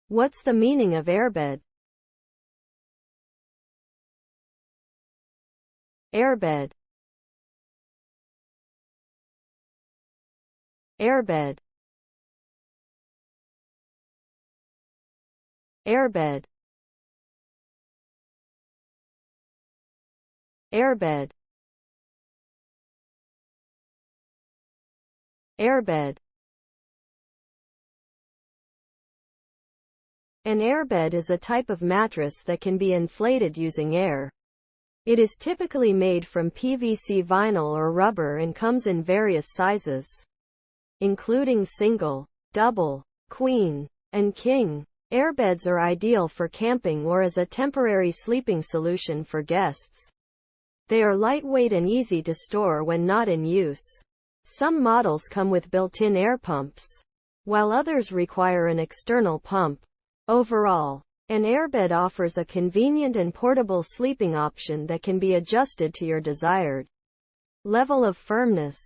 What's the meaning of airbed? Airbed. Airbed. Airbed. Airbed. Airbed. An airbed is a type of mattress that can be inflated using air. It is typically made from PVC vinyl or rubber and comes in various sizes, including single, double, queen, and king. Airbeds are ideal for camping or as a temporary sleeping solution for guests. They are lightweight and easy to store when not in use. Some models come with built-in air pumps, while others require an external pump. Overall, an airbed offers a convenient and portable sleeping option that can be adjusted to your desired level of firmness.